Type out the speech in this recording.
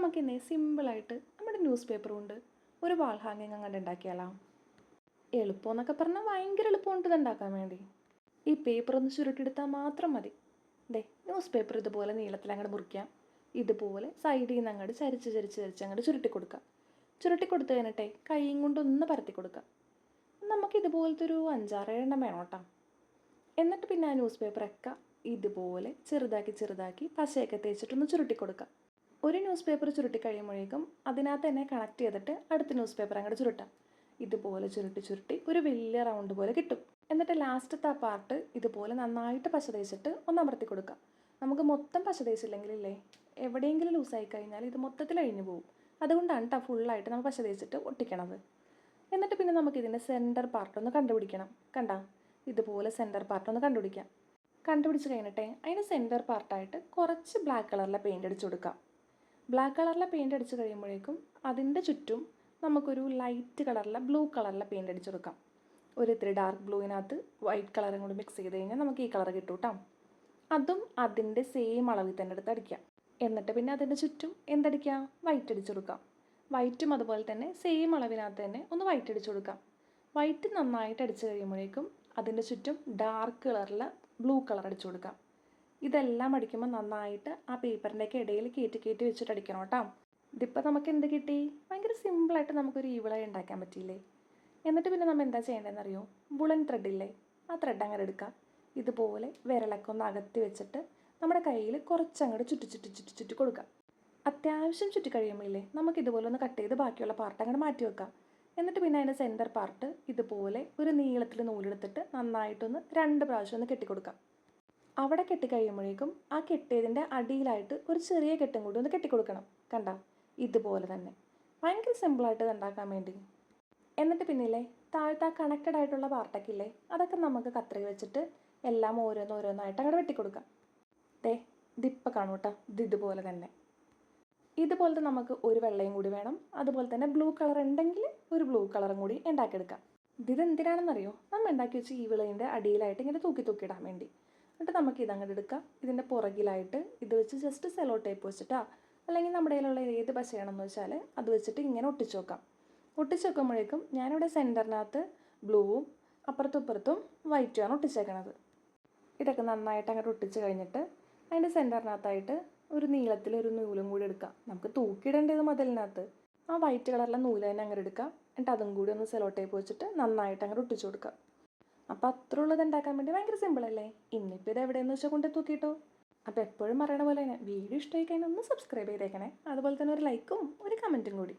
നമുക്കിന്നേ സിമ്പിളായിട്ട് നമ്മുടെ news paper കൊണ്ട് ഒരു വാൾ ഹാങ്ങിങ് അങ്ങോട്ട് ഉണ്ടാക്കിയാലോ. എളുപ്പം എന്നൊക്കെ പറഞ്ഞാൽ ഭയങ്കര എളുപ്പമുണ്ട് ഇത് ഉണ്ടാക്കാൻ വേണ്ടി. ഈ പേപ്പർ ഒന്ന് ചുരുട്ടിയെടുത്താൽ മാത്രം മതി. ന്യൂസ് പേപ്പർ ഇതുപോലെ നീളത്തിൽ അങ്ങോട്ട് മുറിക്കാം. ഇതുപോലെ സൈഡിൽ നിന്ന് അങ്ങോട്ട് ചരിച്ച് അങ്ങോട്ട് ചുരുട്ടി കൊടുക്കാം. ചുരുട്ടി കൊടുത്ത് കഴിഞ്ഞിട്ടേ കൈയും കൊണ്ടൊന്ന് പരത്തി കൊടുക്കാം. നമുക്ക് ഇതുപോലത്തെ ഒരു 5-6 എണ്ണം വേണം കേട്ടോ. എന്നിട്ട് പിന്നെ ആ ന്യൂസ് പേപ്പറൊക്കെ ഇതുപോലെ ചെറുതാക്കി പശയൊക്കെ തേച്ചിട്ടൊന്ന് ചുരുട്ടി കൊടുക്കാം. ഒരു ന്യൂസ് പേപ്പർ ചുരുട്ടി കഴിയുമ്പോഴേക്കും അതിനകത്ത് തന്നെ കണക്ട് ചെയ്തിട്ട് അടുത്ത ന്യൂസ് പേപ്പർ അങ്ങോട്ട് ചുരുട്ടാം. ഇതുപോലെ ചുരുട്ടി ഒരു വലിയ റൗണ്ട് പോലെ കിട്ടും. എന്നിട്ട് ലാസ്റ്റത്തെ ആ പാർട്ട് ഇതുപോലെ നന്നായിട്ട് പശ തേച്ചിട്ട് ഒന്ന് അമർത്തി കൊടുക്കാം. നമുക്ക് മൊത്തം പശ തേച്ചില്ലെങ്കിലേ എവിടെയെങ്കിലും ലൂസായി കഴിഞ്ഞാൽ ഇത് മൊത്തത്തിൽ അഴിഞ്ഞു പോകും. അതുകൊണ്ടാണ് കേട്ടോ ഫുള്ളായിട്ട് നമ്മൾ പശ തേച്ചിട്ട് ഒട്ടിക്കണത്. എന്നിട്ട് പിന്നെ നമുക്കിതിൻ്റെ സെൻറ്റർ പാർട്ടൊന്ന് കണ്ടുപിടിക്കണം. കണ്ടാ ഇതുപോലെ സെൻറ്റർ പാർട്ടൊന്ന് കണ്ടുപിടിക്കാം. കണ്ടുപിടിച്ച് കഴിഞ്ഞിട്ടേ അതിന് സെൻറ്റർ പാർട്ടായിട്ട് കുറച്ച് ബ്ലാക്ക് കളറിലെ പെയിൻ്റ് അടിച്ചു കൊടുക്കാം. ബ്ലാക്ക് കളറിലെ പെയിൻ്റ് അടിച്ച് കഴിയുമ്പോഴേക്കും അതിൻ്റെ ചുറ്റും നമുക്കൊരു ലൈറ്റ് കളറിലെ ബ്ലൂ കളറിലെ പെയിൻ്റ് അടിച്ചു കൊടുക്കാം. ഒരു ഇത്തിരി ഡാർക്ക് ബ്ലൂവിനകത്ത് വൈറ്റ് കളറും കൂടി മിക്സ് ചെയ്ത് കഴിഞ്ഞാൽ നമുക്ക് ഈ കളർ കിട്ടും കേട്ടോ. അതും അതിൻ്റെ സെയിം അളവിൽ തന്നെ എടുത്ത് അടിക്കാം. എന്നിട്ട് പിന്നെ അതിൻ്റെ ചുറ്റും എന്തടിക്കാം, വൈറ്റ് അടിച്ചു കൊടുക്കാം. വൈറ്റും അതുപോലെ തന്നെ സെയിം അളവിനകത്ത് തന്നെ ഒന്ന് വൈറ്റ് അടിച്ചു കൊടുക്കാം. വൈറ്റ് നന്നായിട്ട് അടിച്ച് കഴിയുമ്പോഴേക്കും അതിൻ്റെ ചുറ്റും ഡാർക്ക് കളറിലെ ബ്ലൂ കളർ അടിച്ചു കൊടുക്കാം. ഇതെല്ലാം അടിക്കുമ്പോൾ നന്നായിട്ട് ആ പേപ്പറിൻ്റെയൊക്കെ ഇടയിൽ കയറ്റി വെച്ചിട്ട് അടിക്കണം കേട്ടോ. ഇതിപ്പോൾ നമുക്ക് എന്ത് കിട്ടി, ഭയങ്കര സിമ്പിളായിട്ട് നമുക്കൊരു ഈവിളായി ഉണ്ടാക്കാൻ പറ്റിയില്ലേ. എന്നിട്ട് പിന്നെ നമ്മൾ എന്താ ചെയ്യേണ്ടതെന്ന് അറിയോ, വുളൻ ത്രെഡില്ലേ, ആ ത്രെഡ് അങ്ങനെ എടുക്കുക. ഇതുപോലെ വിരലൊക്കെ ഒന്ന് അകത്തി വെച്ചിട്ട് നമ്മുടെ കയ്യിൽ കുറച്ചങ്ങോട്ട് ചുറ്റി കൊടുക്കുക. അത്യാവശ്യം ചുറ്റി കഴിയുമ്പോഴേ നമുക്ക് ഇതുപോലെ ഒന്ന് കട്ട് ചെയ്ത് ബാക്കിയുള്ള പാർട്ട് അങ്ങോട്ട് മാറ്റി വെക്കാം. എന്നിട്ട് പിന്നെ അതിൻ്റെ സെൻറ്റർ പാർട്ട് ഇതുപോലെ ഒരു നീളത്തിൽ നൂലെടുത്തിട്ട് നന്നായിട്ടൊന്ന് 2 പ്രാവശ്യം ഒന്ന് കെട്ടിക്കൊടുക്കാം. അവിടെ കെട്ടിക്കഴിയുമ്പോഴേക്കും ആ കെട്ടിയതിൻ്റെ അടിയിലായിട്ട് ഒരു ചെറിയ കെട്ടും കൂടി ഒന്ന് കെട്ടിക്കൊടുക്കണം. കണ്ട ഇതുപോലെ തന്നെ ഭയങ്കര സിമ്പിളായിട്ട് ഇത് ഉണ്ടാക്കാൻ വേണ്ടി. എന്നിട്ട് പിന്നില്ലേ താഴത്തെ ആ കണക്റ്റഡ് ആയിട്ടുള്ള പാർട്ടൊക്കെ ഇല്ലേ, അതൊക്കെ നമുക്ക് കത്രിക വെച്ചിട്ട് എല്ലാം ഓരോന്നായിട്ട് അങ്ങോട്ട് വെട്ടിക്കൊടുക്കാം. ഇതിപ്പോൾ കാണൂ കേട്ടോ, ഇതുപോലെ തന്നെ. ഇതുപോലത്തെ നമുക്ക് ഒരു വെള്ളയും കൂടി വേണം. അതുപോലെ തന്നെ ബ്ലൂ കളർ ഉണ്ടെങ്കിൽ ഒരു ബ്ലൂ കളറും കൂടി ഉണ്ടാക്കിയെടുക്കാം. ഇതെന്തിനാണെന്നറിയോ, നമ്മൾ ഉണ്ടാക്കി വെച്ച് ഈ വിളയിൻ്റെ അടിയിലായിട്ട് ഇങ്ങനെ തൂക്കിയിടാൻ വേണ്ടി. എന്നിട്ട് നമുക്ക് ഇതങ്ങോട്ട് എടുക്കാം. ഇതിൻ്റെ പുറകിലായിട്ട് ഇത് വെച്ച് ജസ്റ്റ് സെലോ ടേപ്പ് വെച്ചിട്ടാ അല്ലെങ്കിൽ നമ്മുടെ കയ്യിലുള്ള ഏത് പശയാണെന്ന് വെച്ചാൽ അത് വെച്ചിട്ട് ഇങ്ങനെ ഒട്ടിച്ച് വെക്കാം. ഒട്ടിച്ച് വെക്കുമ്പോഴേക്കും ഞാനിവിടെ സെൻറ്ററിനകത്ത് ബ്ലൂവും അപ്പുറത്തും വൈറ്റുമാണ് ഒട്ടിച്ചേക്കണത്. ഇതൊക്കെ നന്നായിട്ട് അങ്ങോട്ട് ഒട്ടിച്ച് കഴിഞ്ഞിട്ട് അതിൻ്റെ സെൻറ്ററിനകത്തായിട്ട് ഒരു നീളത്തിൽ ഒരു നൂലും കൂടി എടുക്കാം. നമുക്ക് തൂക്കിയിടേണ്ടത് മതിലിനകത്ത് ആ വൈറ്റ് കളറിലെ നൂല് തന്നെ അങ്ങോട്ട് എടുക്കാം. എന്നിട്ട് അതും കൂടി ഒന്ന് സെലോ ടേപ്പ് വെച്ചിട്ട് നന്നായിട്ട് അങ്ങോട്ട് ഒട്ടിച്ച് കൊടുക്കാം. അപ്പോൾ അത്ര ഉള്ളത് ഉണ്ടാക്കാൻ വേണ്ടി ഭയങ്കര സിമ്പിളല്ലേ. ഇന്നിപ്പോൾ ഇത് എവിടെയെന്ന് വെച്ചാൽ കൊണ്ട് തൂക്കിയിട്ടോ. അപ്പോൾ എപ്പോഴും പറയണ പോലെ തന്നെ വീഡിയോ ഇഷ്ടമായി കഴിഞ്ഞാൽ ഒന്ന് സബ്സ്ക്രൈബ് ചെയ്തേക്കണേ. അതുപോലെ തന്നെ ഒരു ലൈക്കും ഒരു കമൻറ്റും കൂടി.